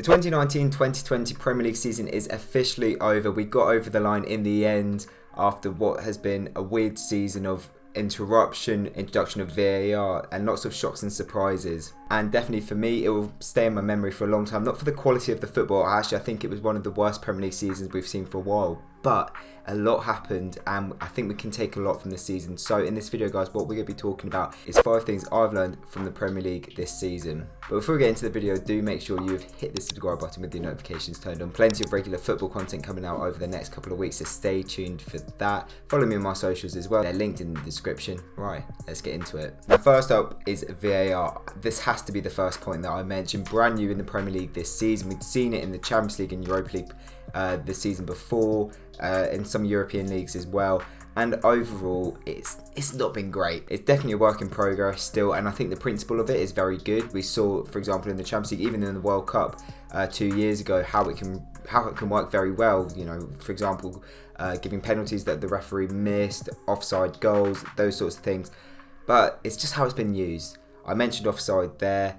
The 2019-2020 Premier League season is officially over. We got over the line in the end after what has been a weird season of introduction of VAR and lots of shocks and surprises. And definitely for me, it will stay in my memory for a long time. Not for the quality of the football. Actually, I think it was one of the worst Premier League seasons we've seen for a while. But a lot happened and I think we can take a lot from this season. So in this video, guys, what we're going to be talking about is 5 things I've learned from the Premier League this season. But before we get into the video, do make sure you've hit the subscribe button with your notifications turned on. Plenty of regular football content coming out over the next couple of weeks, so stay tuned for that. Follow me on my socials as well. They're linked in the description. Right, let's get into it. Now, first up is VAR. This has to be the first point that I mentioned. Brand new in the Premier League this season. We'd seen it in the Champions League and Europa League the season before, in some European leagues as well. And overall, it's not been great. It's definitely a work in progress still, and I think the principle of it is very good. We saw, for example, in the Champions League, even in the World Cup 2 years ago, how it can work very well. You know, for example, giving penalties that the referee missed, offside goals, those sorts of things. But it's just how it's been used. I mentioned offside there.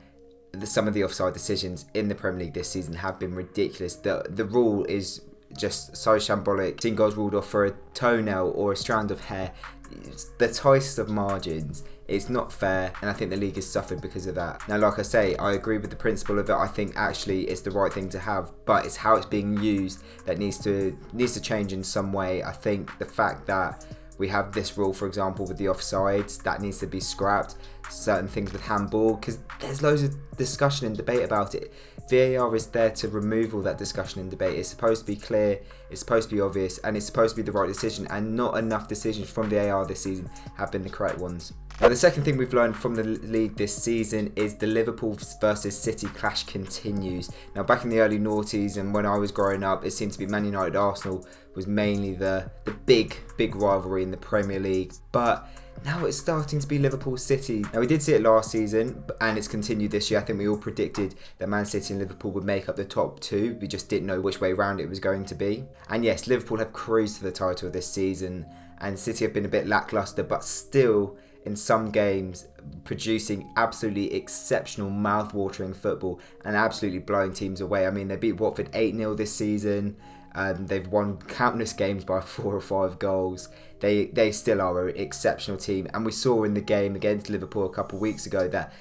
Some of the offside decisions in the Premier League this season have been ridiculous. The rule is just so shambolic. Seeing goals ruled off for a toenail or a strand of hair, it's the tightest of margins. It's not fair, and I think the league has suffered because of that. Now, like I say, I agree with the principle of it. I think actually it's the right thing to have, but it's how it's being used that needs to change in some way. I think the fact that we have this rule, for example, with the offsides, that needs to be scrapped. Certain things with handball, because there's loads of discussion and debate about it. VAR is there to remove all that discussion and debate. It's supposed to be clear, it's supposed to be obvious, and it's supposed to be the right decision, and not enough decisions from VAR this season have been the correct ones. Now, the second thing we've learned from the league this season is the Liverpool versus City clash continues. Now, back in the early noughties and when I was growing up, it seemed to be Man United Arsenal was mainly the big rivalry in the Premier League, but now it's starting to be Liverpool City. Now, we did see it last season and it's continued this year. I think we all predicted that Man City and Liverpool would make up the top 2. We just didn't know which way round it was going to be. And yes, Liverpool have cruised to the title this season and City have been a bit lacklustre, but still in some games producing absolutely exceptional mouth-watering football and absolutely blowing teams away. I mean, they beat Watford 8-0 this season. They've won countless games by 4 or 5 goals. They still are an exceptional team, and we saw in the game against Liverpool a couple of weeks ago that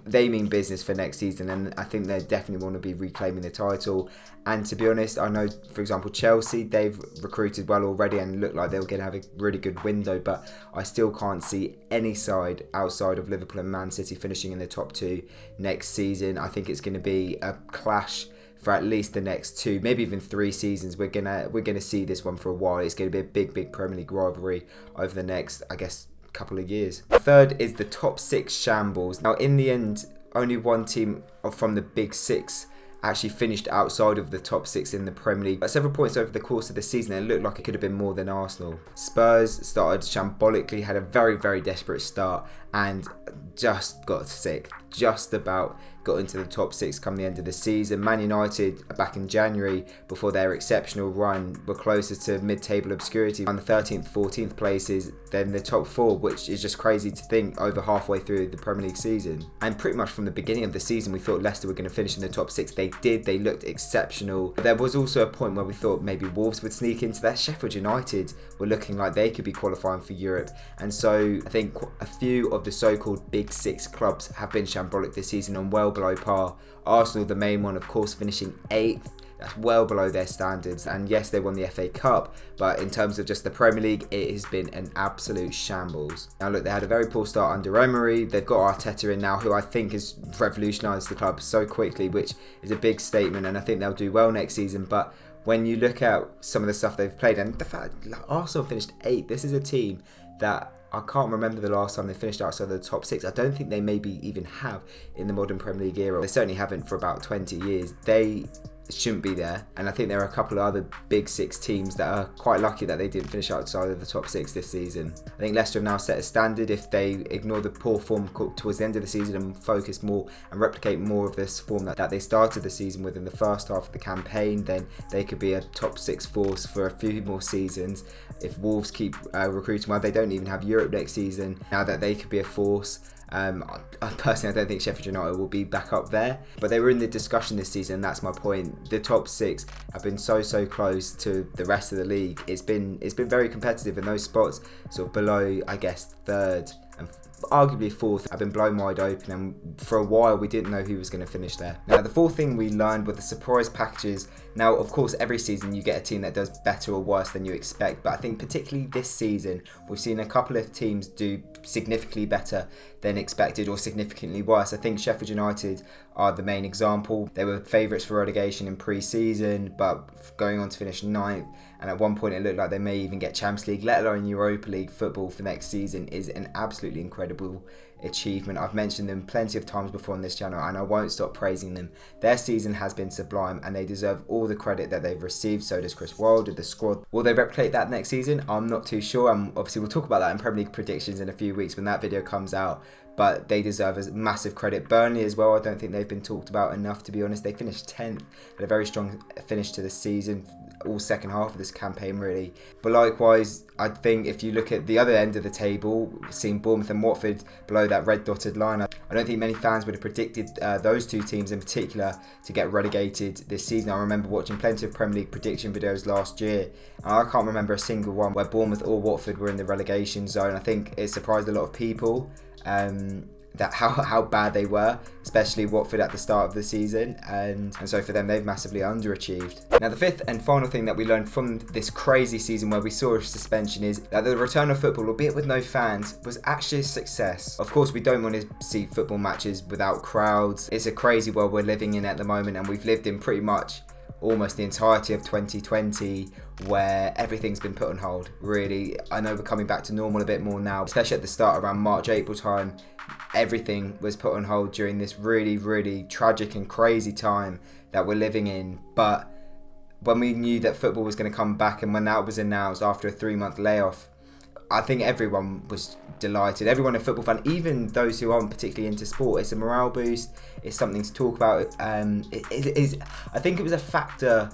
they mean business for next season, and I think they definitely want to be reclaiming the title. And to be honest, I know, for example, Chelsea, they've recruited well already and look like they're going to have a really good window, but I still can't see any side outside of Liverpool and Man City finishing in the top 2 next season. I think it's going to be a clash for at least the next 2, maybe even 3 seasons. We're gonna see this one for a while. It's going to be a big Premier League rivalry over the next, I guess, couple of years. Third is the top 6 shambles. Now, in the end, only one team from the big 6 actually finished outside of the top 6 in the Premier League. At several points over the course of the season, it looked like it could have been more than Arsenal. Spurs started shambolically, had a very desperate start and just got sick. Just about got into the top 6 come the end of the season. Man United, back in January, before their exceptional run, were closer to mid-table obscurity on the 13th, 14th places than the top 4, which is just crazy to think over halfway through the Premier League season. And pretty much from the beginning of the season, we thought Leicester were going to finish in the top 6. They did. They looked exceptional. There was also a point where we thought maybe Wolves would sneak into there. Sheffield United were looking like they could be qualifying for Europe. And so I think a few of the so-called big 6 clubs have been shambolic this season and well below par. Arsenal, the main one, of course, finishing 8th. That's well below their standards. And yes, they won the FA Cup, but in terms of just the Premier League, it has been an absolute shambles. Now look, they had a very poor start under Emery. They've got Arteta in now, who I think has revolutionised the club so quickly, which is a big statement, and I think they'll do well next season. But when you look at some of the stuff they've played, and the fact Arsenal finished 8th, this is a team that I can't remember the last time they finished outside the top 6. I don't think they maybe even have in the modern Premier League era. They certainly haven't for about 20 years. They shouldn't be there, and I think there are a couple of other big 6 teams that are quite lucky that they didn't finish outside of the top 6 this season. I think Leicester have now set a standard. If they ignore the poor form towards the end of the season and focus more and replicate more of this form that they started the season with in the first half of the campaign, then they could be a top 6 force for a few more seasons. If Wolves keep recruiting well, they don't even have Europe next season. Now that they could be a force. Personally, I don't think Sheffield United will be back up there, but they were in the discussion this season. That's my point. The top 6 have been so close to the rest of the league. It's been very competitive, and those spots sort of below, I guess, 3rd and arguably 4th have been blown wide open, and for a while we didn't know who was going to finish there. Now, the 4th thing we learned were the surprise packages. Now, of course, every season you get a team that does better or worse than you expect, but I think particularly this season we've seen a couple of teams do significantly better than expected or significantly worse. I think Sheffield United are the main example. They were favourites for relegation in pre-season, but going on to finish 9th, and at one point it looked like they may even get Champions League, let alone Europa League football for next season, is an absolutely incredible achievement. I've mentioned them plenty of times before on this channel, and I won't stop praising them. Their season has been sublime, and they deserve all the credit that they've received. So does Chris Wilder, the squad. Will they replicate that next season? I'm not too sure, and obviously we'll talk about that in Premier League predictions in a few weeks when that video comes out, but they deserve a massive credit. Burnley as well, I don't think they've been talked about enough, to be honest. They finished 10th, had a very strong finish to the season, all second half of this campaign really. But likewise, I think if you look at the other end of the table, seeing Bournemouth and Watford below that red dotted line, I don't think many fans would have predicted those two teams in particular to get relegated this season. I remember watching plenty of Premier League prediction videos last year, and I can't remember a single one where Bournemouth or Watford were in the relegation zone. I think it surprised a lot of people that how bad they were, especially Watford at the start of the season, and so for them they've massively underachieved. Now, the 5th and final thing that we learned from this crazy season where we saw a suspension is that the return of football, albeit with no fans, was actually a success. Of course, we don't want to see football matches without crowds. It's a crazy world we're living in at the moment, and we've lived in pretty much almost the entirety of 2020 where everything's been put on hold, really. I know we're coming back to normal a bit more now, especially at the start around March, April time. Everything was put on hold during this really tragic and crazy time that we're living in. But when we knew that football was going to come back, and when that was announced after a 3-month layoff, I think everyone was delighted. Everyone a football fan, even those who aren't particularly into sport. It's a morale boost. It's something to talk about. It is. I think it was a factor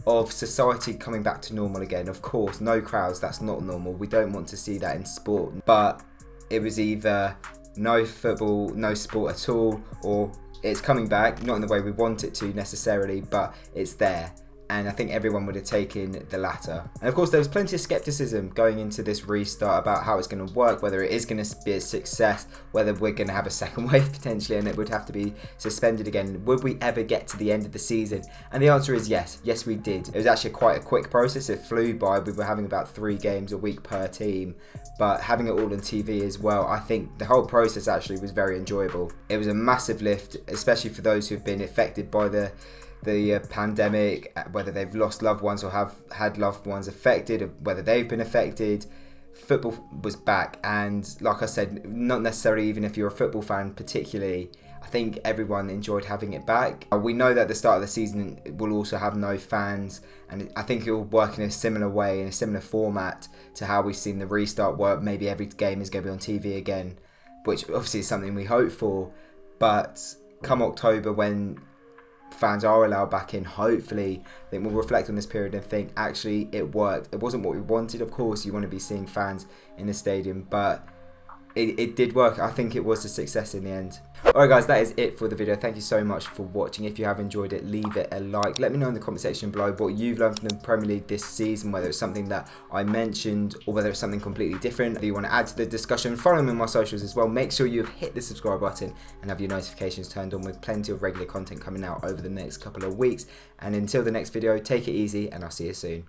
of society coming back to normal again. Of course, no crowds. That's not normal. We don't want to see that in sport. But it was either no football, no sport at all, or it's coming back, not in the way we want it to necessarily, but it's there. And I think everyone would have taken the latter. And of course, there was plenty of skepticism going into this restart about how it's going to work, whether it is going to be a success, whether we're going to have a second wave potentially and it would have to be suspended again. Would we ever get to the end of the season? And the answer is yes. Yes, we did. It was actually quite a quick process. It flew by. We were having about 3 games a week per team, but having it all on TV as well, I think the whole process actually was very enjoyable. It was a massive lift, especially for those who've been affected by the pandemic, whether they've lost loved ones or have had loved ones affected, or whether they've been affected. Football was back, and like I said, not necessarily even if you're a football fan particularly, I think everyone enjoyed having it back. We know that the start of the season will also have no fans, and I think it will work in a similar way, in a similar format to how we've seen the restart work. Maybe every game is going to be on TV again, which obviously is something we hope for, but come October, when fans are allowed back in, hopefully I think we'll reflect on this period and think actually it worked. It wasn't what we wanted. Of course you want to be seeing fans in the stadium, but it did work. I think it was a success in the end. Alright guys, that is it for the video. Thank you so much for watching. If you have enjoyed it, leave it a like. Let me know in the comment section below what you've learned from the Premier League this season, whether it's something that I mentioned or whether it's something completely different. If you want to add to the discussion, follow me on my socials as well. Make sure you've hit the subscribe button and have your notifications turned on, with plenty of regular content coming out over the next couple of weeks. And until the next video, take it easy and I'll see you soon.